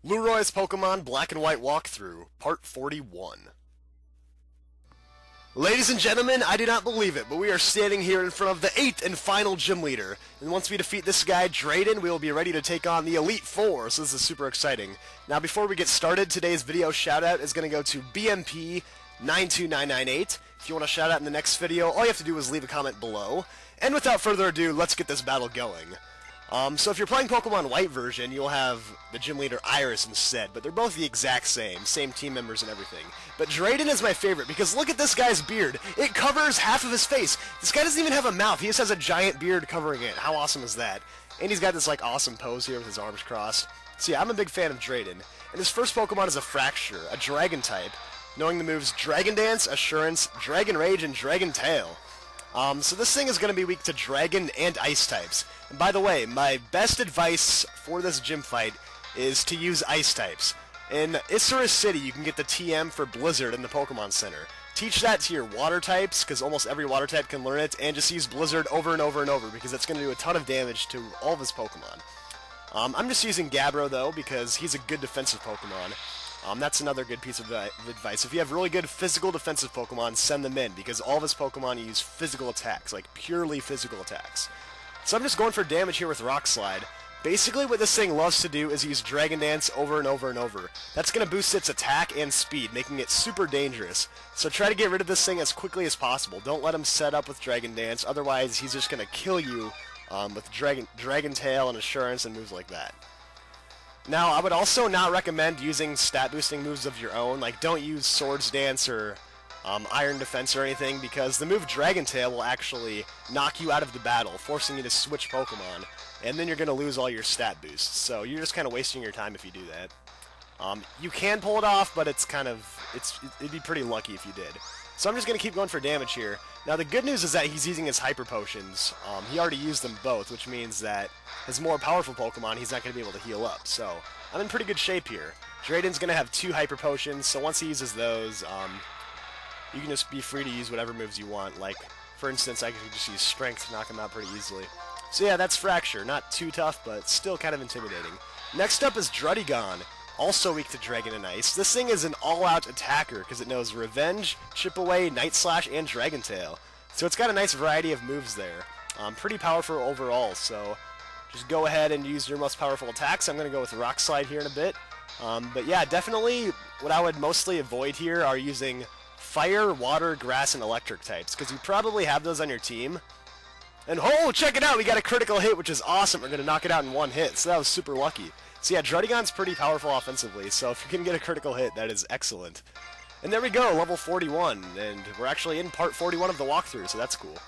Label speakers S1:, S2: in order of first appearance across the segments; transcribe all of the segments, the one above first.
S1: Lueroi's Pokemon Black and White Walkthrough, Part 41. Ladies and gentlemen, I do not believe it, but we are standing here in front of the 8th and final gym leader. And once we defeat this guy, Drayden, we will be ready to take on the Elite Four, so this is super exciting. Now, before we get started, today's video shoutout is going to go to BMP92998. If you want a shoutout in the next video, all you have to do is leave a comment below. And without further ado, let's get this battle going. So if you're playing Pokemon White version, you'll have the gym leader Iris instead, but they're both the exact same team members and everything. But Drayden is my favorite, because look at this guy's beard. It covers half of his face. This guy doesn't even have a mouth, he just has a giant beard covering it. How awesome is that? And he's got this like awesome pose here with his arms crossed. So yeah, I'm a big fan of Drayden. And his first Pokemon is a Fracture, a Dragon type, knowing the moves Dragon Dance, Assurance, Dragon Rage, and Dragon Tail. So this thing is going to be weak to Dragon and Ice types. And by the way, my best advice for this gym fight is to use Ice types. In Haxorus City, you can get the TM for Blizzard in the Pokemon Center. Teach that to your Water types, because almost every Water type can learn it, and just use Blizzard over and over and over, because it's going to do a ton of damage to all of his Pokemon. I'm just using Gabbro, though, because he's a good defensive Pokemon. That's another good piece of advice. If you have really good physical defensive Pokemon, send them in, because all of his Pokemon use physical attacks, like purely physical attacks. So I'm just going for damage here with Rock Slide. Basically what this thing loves to do is use Dragon Dance over and over and over. That's going to boost its attack and speed, making it super dangerous. So try to get rid of this thing as quickly as possible. Don't let him set up with Dragon Dance, otherwise he's just going to kill you with Dragon Tail and Assurance and moves like that. Now, I would also not recommend using stat-boosting moves of your own. Like, don't use Swords Dance or Iron Defense or anything, because the move Dragon Tail will actually knock you out of the battle, forcing you to switch Pokemon, and then you're going to lose all your stat boosts. So you're just kind of wasting your time if you do that. You can pull it off, but it'd be pretty lucky if you did. So I'm just going to keep going for damage here. Now, the good news is that he's using his Hyper Potions. He already used them both, which means that his more powerful Pokemon, he's not going to be able to heal up. So I'm in pretty good shape here. Drayden's going to have 2 Hyper Potions, so once he uses those, you can just be free to use whatever moves you want. Like, for instance, I could just use Strength to knock him out pretty easily. So yeah, that's Fracture. Not too tough, but still kind of intimidating. Next up is Druddigon. Also weak to Dragon and Ice. This thing is an all-out attacker because it knows Revenge, Chip Away, Night Slash, and Dragon Tail. So it's got a nice variety of moves there. Pretty powerful overall, so just go ahead and use your most powerful attacks. I'm going to go with Rock Slide here in a bit. But yeah, definitely what I would mostly avoid here are using Fire, Water, Grass, and Electric types, because you probably have those on your team. And oh, check it out! We got a critical hit, which is awesome. We're going to knock it out in one hit, so that was super lucky. So yeah, Druddigon's pretty powerful offensively, so if you can get a critical hit, that is excellent. And there we go, level 41, and we're actually in part 41 of the walkthrough, so that's cool.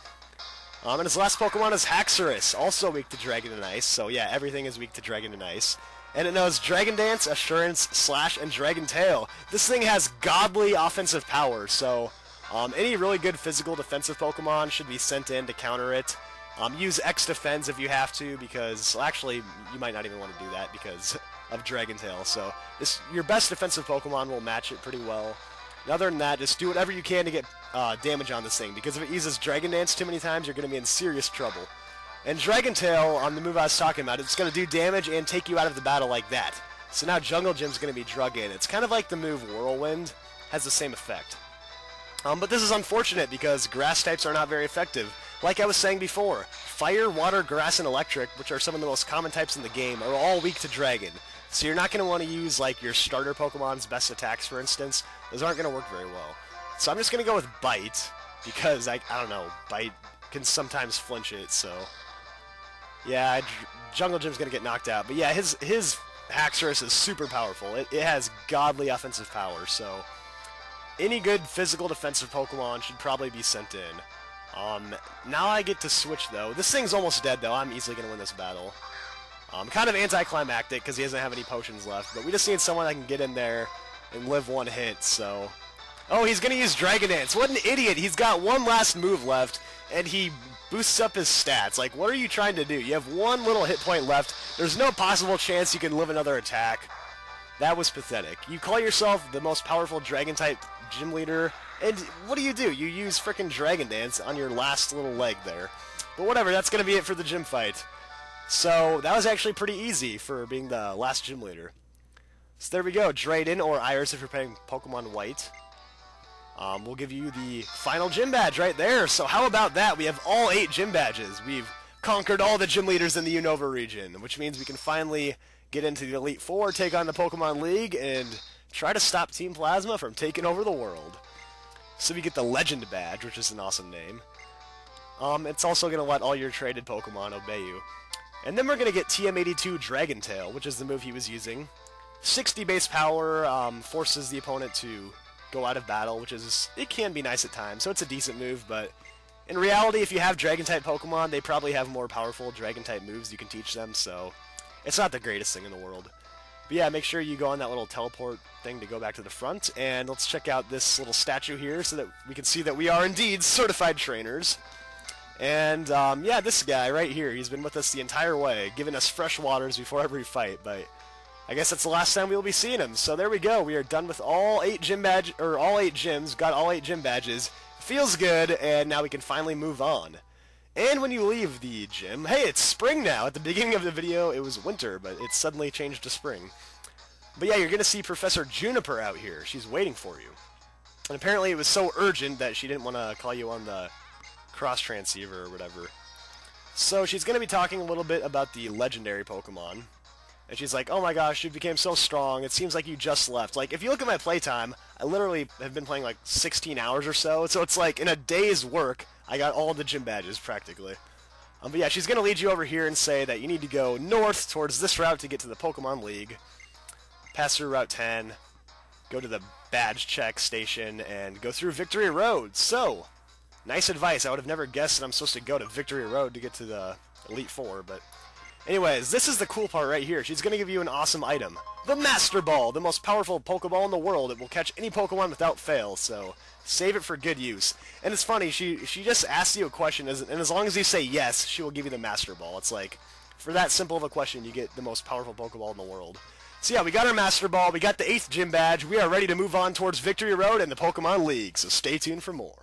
S1: And his last Pokemon is Haxorus, also weak to Dragon and Ice, so yeah, everything is weak to Dragon and Ice. And it knows Dragon Dance, Assurance, Slash, and Dragon Tail. This thing has godly offensive power, so any really good physical defensive Pokemon should be sent in to counter it. Use X Defense if you have to, because, well, actually, you might not even want to do that because of Dragon Tail. So your best defensive Pokemon will match it pretty well. And other than that, just do whatever you can to get damage on this thing, because if it uses Dragon Dance too many times, you're going to be in serious trouble. And Dragon Tail, on the move I was talking about, it's going to do damage and take you out of the battle like that. So now Jungle Gym's going to be drug in. It's kind of like the move Whirlwind, has the same effect. But this is unfortunate because Grass types are not very effective. Like I was saying before, Fire, Water, Grass, and Electric, which are some of the most common types in the game, are all weak to Dragon. So you're not going to want to use like your starter Pokemon's best attacks, for instance. Those aren't going to work very well. So I'm just going to go with Bite, because, I don't know, Bite can sometimes flinch it, so yeah, Jungle Gym's going to get knocked out. But yeah, his Haxorus is super powerful. It has godly offensive power, so any good physical defensive Pokemon should probably be sent in. Now I get to switch, though. This thing's almost dead, though. I'm easily going to win this battle. Kind of anticlimactic, because he doesn't have any potions left, but we just need someone that can get in there and live one hit, so oh, he's going to use Dragon Dance. What an idiot! He's got one last move left, and he boosts up his stats. Like, what are you trying to do? You have one little hit point left. There's no possible chance you can live another attack. That was pathetic. You call yourself the most powerful Dragon-type gym leader, and what do? You use frickin' Dragon Dance on your last little leg there. But whatever, that's going to be it for the gym fight. So, that was actually pretty easy for being the last gym leader. So there we go, Drayden, or Iris if you're playing Pokemon White. We'll give you the final gym badge right there. So how about that? We have all 8 gym badges. We've conquered all the gym leaders in the Unova region, which means we can finally get into the Elite Four, take on the Pokemon League, and try to stop Team Plasma from taking over the world. So we get the Legend badge, which is an awesome name. It's also going to let all your traded Pokemon obey you. And then we're going to get TM82 Dragon Tail, which is the move he was using. 60 base power, forces the opponent to go out of battle, which is, it can be nice at times, so it's a decent move, but in reality, if you have Dragon-type Pokemon, they probably have more powerful Dragon-type moves you can teach them, so it's not the greatest thing in the world. But yeah, make sure you go on that little teleport thing to go back to the front, and let's check out this little statue here so that we can see that we are indeed certified trainers. And yeah, this guy right here, he's been with us the entire way, giving us fresh waters before every fight, but I guess that's the last time we'll be seeing him. So there we go. We are done with all 8 gyms, got all 8 gym badges. Feels good, and now we can finally move on. And when you leave the gym, hey, it's spring now. At the beginning of the video, it was winter, but it suddenly changed to spring. But yeah, you're going to see Professor Juniper out here. She's waiting for you. And apparently it was so urgent that she didn't want to call you on the cross transceiver or whatever. So she's going to be talking a little bit about the legendary Pokemon. And she's like, oh my gosh, you became so strong, it seems like you just left. Like, if you look at my playtime, I literally have been playing like 16 hours or so, so it's like, in a day's work, I got all the gym badges, practically. But yeah, she's going to lead you over here and say that you need to go north towards this route to get to the Pokemon League, pass through Route 10, go to the badge check station, and go through Victory Road. So, nice advice. I would have never guessed that I'm supposed to go to Victory Road to get to the Elite Four, but anyways, this is the cool part right here. She's going to give you an awesome item. The Master Ball, the most powerful Pokeball in the world. It will catch any Pokemon without fail, so save it for good use. And it's funny, she just asks you a question, and as long as you say yes, she will give you the Master Ball. It's like, for that simple of a question, you get the most powerful Pokeball in the world. So yeah, we got our Master Ball, we got the 8th gym badge, we are ready to move on towards Victory Road and the Pokemon League, so stay tuned for more.